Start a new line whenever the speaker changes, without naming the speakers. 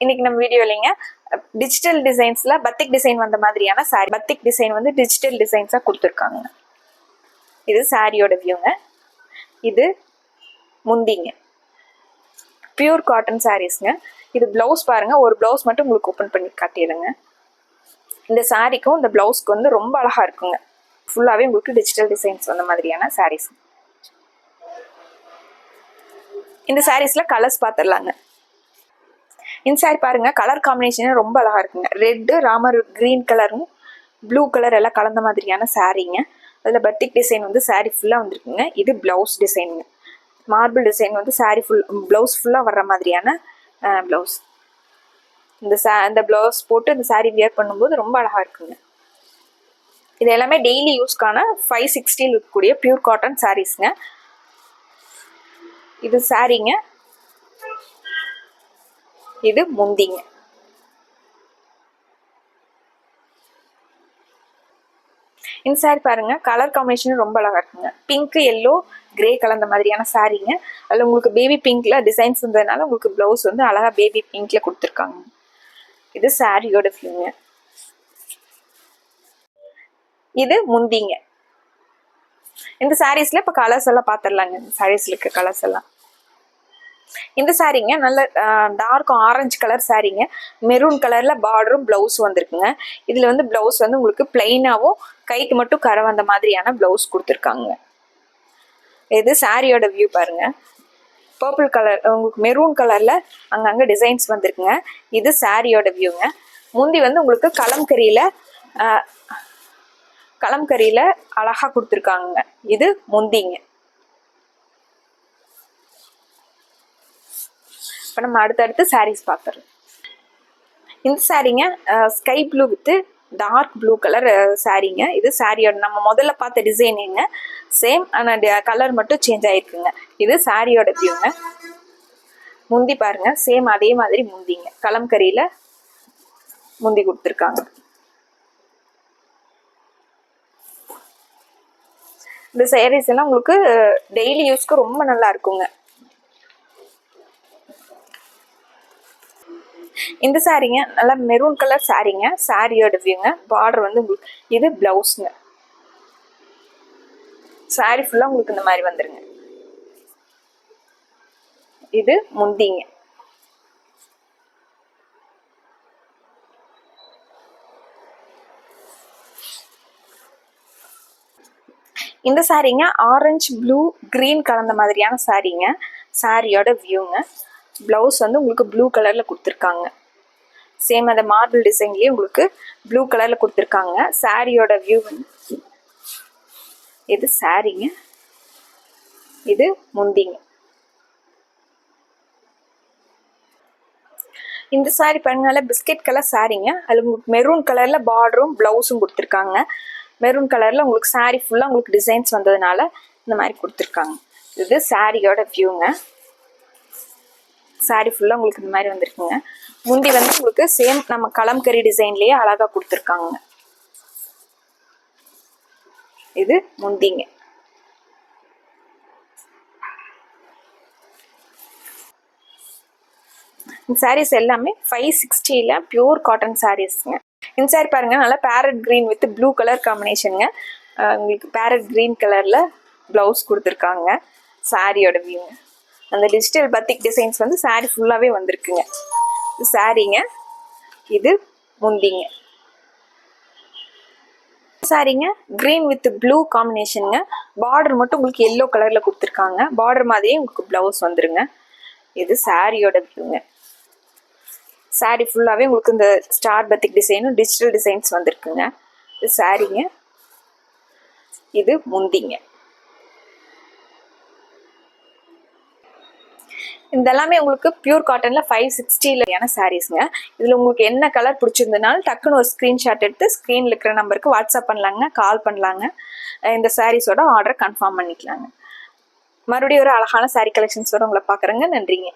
இன்னைக்கு நம்ம வீடியோ இல்லைங்க டிஜிட்டல் டிசைன்ஸ்ல பத்திக் டிசைன் வந்த மாதிரியான சாரி. பத்திக் டிசைன் வந்து டிஜிட்டல் டிசைன்ஸா கொடுத்துருக்காங்க. இது சாரியோட வியூங்க. இது முந்திங்க. Pure cotton சாரீஸ்ங்க. இது பிளவுஸ் பாருங்க. ஒரு பிளவுஸ் மட்டும் உங்களுக்கு ஓப்பன் பண்ணி காட்டிடுங்க. இந்த சாரிக்கும் இந்த பிளவுஸ்க்கு வந்து ரொம்ப அழகா இருக்குங்க. ஃபுல்லாவே உங்களுக்கு டிஜிட்டல் டிசைன்ஸ் வந்த மாதிரியான சாரீஸ். இந்த சாரீஸ்ல கலர்ஸ் பார்த்துடலாங்க. இந்த சாரி பாருங்க, கலர் காம்பினேஷன் ரொம்ப அழகா இருக்குங்க. ரெட்டு, ராமர் கிரீன் கலரும் ப்ளூ கலர் எல்லாம் கலந்த மாதிரியான சாரீங்க. அதில் பத்திக் டிசைன் வந்து சாரி ஃபுல்லாக வந்துருக்குங்க. இது பிளவுஸ் டிசைனுங்க. மார்பிள் டிசைன் வந்து சாரி ஃபுல் பிளவுஸ் ஃபுல்லாக வர்ற மாதிரியான பிளவுஸ். இந்த பிளவுஸ் போட்டு இந்த சாரி வியர் பண்ணும்போது ரொம்ப அழகா இருக்குங்க. இது எல்லாமே டெய்லி யூஸ்க்கான 560 இருக்கக்கூடிய பியூர் காட்டன் சாரீஸ்ங்க. இது சாரீங்க. இது முந்திங்க. இந்த சாரி பாருங்க, கலர் காம்பினேஷன் ரொம்ப அழகா இருக்குங்க. பிங்க், எல்லோ, கிரே கலந்த மாதிரியான சாரீங்க. அதில் உங்களுக்கு பேபி பிங்க்ல டிசைன்ஸ் இருந்ததுனால உங்களுக்கு பிளவுஸ் வந்து அழகா பேபி பிங்க்ல கொடுத்துருக்காங்க. இது சாரியோட வியூங்க. இது முந்திங்க. இந்த சாரீஸ்ல இப்ப கலர்ஸ் எல்லாம் பாத்திரலாங்க. இந்த சாரீஸ்ல இருக்க கலர்ஸ் எல்லாம். இந்த சாரீங்க நல்ல டார்க் ஆரஞ்சு கலர் சாரீங்க. மெரூன் கலர்ல பார்டரும் பிளவுஸ் வந்திருக்குங்க. இதுல வந்து பிளவுஸ் வந்து உங்களுக்கு பிளைனாவும் கைக்கு மட்டும் கரை வந்த மாதிரியான பிளவுஸ் கொடுத்துருக்காங்க. இது சாரியோட வியூ பாருங்க. பர்பிள் கலர், உங்களுக்கு மெரூன் கலர்ல அங்கங்க டிசைன்ஸ் வந்திருக்குங்க. இது சாரியோட வியூங்க. முந்தி வந்து உங்களுக்கு கலம்கரியில அழகா கொடுத்துருக்காங்க. இது முந்திங்க. இப்போ நம்ம அடுத்தடுத்து சாரீஸ் பார்த்துறோம். இந்த சாரீங்க sky blue with dark blue colour சாரீங்க. இது சாரியோட நம்ம முதல்ல பார்த்த டிசைனிங்க சேம், ஆனால் கலர் மட்டும் சேஞ்ச் ஆயிருக்குங்க. இது சாரியோட வியூங்க. முந்தி பாருங்க, சேம் அதே மாதிரி முந்திங்க. கலம்கரியில முந்தி கொடுத்துருக்காங்க. இந்த சாரீஸ் எல்லாம் உங்களுக்கு டெய்லி யூஸ்க்கு ரொம்ப நல்லா இருக்குங்க. இந்த சாரீங்க நல்லா மெரூன் கலர் சாரீங்க. சாரியோட வியூங்க. பார்டர் வந்து உங்களுக்கு இது பிளவுஸ்ங்க. சாரி ஃபுல்லா உங்களுக்கு இந்த மாதிரி வந்துருங்க. இது முந்திங்க. இந்த சாரீங்க ஆரஞ்சு, ப்ளூ, கிரீன் கலந்த மாதிரியான சாரீங்க. சாரியோட வியூங்க. பிளவுஸ் வந்து உங்களுக்கு ப்ளூ கலர்ல கொடுத்துருக்காங்க. சேம் அந்த மார்பிள் டிசைன்லயே உங்களுக்கு ப்ளூ கலர்ல கொடுத்துருக்காங்க. சாரியோட வியூ வந்து இது சாரீங்க. இது முந்திங்க. இந்த சாரி பாருங்க, பிஸ்கெட் கலர் சாரீங்க. அதுல உங்களுக்கு மெரூன் கலர்ல பார்டரும் பிளவுஸும் கொடுத்துருக்காங்க. மெரூன் கலர்ல உங்களுக்கு சாரி ஃபுல்லா உங்களுக்கு டிசைன்ஸ் வந்ததுனால இந்த மாதிரி கொடுத்துருக்காங்க. இது சாரியோட வியூங்க. சாரி ஃபுல்லா உங்களுக்கு இந்த மாதிரி வந்திருக்குங்க. முந்தி வந்து உங்களுக்கு சேம் நம்ம கலம்கரி டிசைன்லயே அழகா கொடுத்துருக்காங்க. இது முந்திங்க. இந்த சாரீஸ் எல்லாமே 560ல பியூர் காட்டன் சாரீஸ்ங்க. இந்த சாரி பாருங்க, நல்லா parrot green with blue colour காம்பினேஷனுங்க. உங்களுக்கு பேரட் கிரீன் கலர்ல பிளவுஸ் கொடுத்துருக்காங்க. சாரியோட வியூங்க. அந்த டிஜிட்டல் பத்திக் டிசைன்ஸ் வந்து சாரி ஃபுல்லாவே வந்திருக்குங்க. சாரீங்க. இது முந்திங்க. சாரீங்க கிரீன் வித் ப்ளூ காம்பினேஷனுங்க. பார்டர் மட்டும் உங்களுக்கு எல்லோ கலர்ல கொடுத்துருக்காங்க. பார்டர் மாதிரியே உங்களுக்கு பிளவுஸ் வந்துருங்க. இது சாரியோட வியூங்க. சாரி ஃபுல்லாவே உங்களுக்கு இந்த ஸ்டார் பத்திக் டிசைனும் டிஜிட்டல் டிசைன்ஸ் வந்திருக்குங்க. இது சாரீங்க. இது முந்திங்க. இதெல்லாமே உங்களுக்கு பியூர் காட்டன்ல 560ல சாரீஸ்ங்க. இதுல உங்களுக்கு என்ன கலர் பிடிச்சிருந்தனாலும் டக்குன்னு ஒரு ஸ்கிரீன்ஷாட் எடுத்து ஸ்கிரீன்ல இருக்கிற நம்பருக்கு வாட்ஸ்அப் பண்ணலாங்க, கால் பண்ணலாங்க. இந்த சாரீஸோட ஆர்டர் கன்ஃபார்ம் பண்ணிக்கலாங்க. மறுபடியும் ஒரு அழகான சாரீ கலெக்ஷன்ஸோட உங்களை பாக்குறேங்க. நன்றிங்க.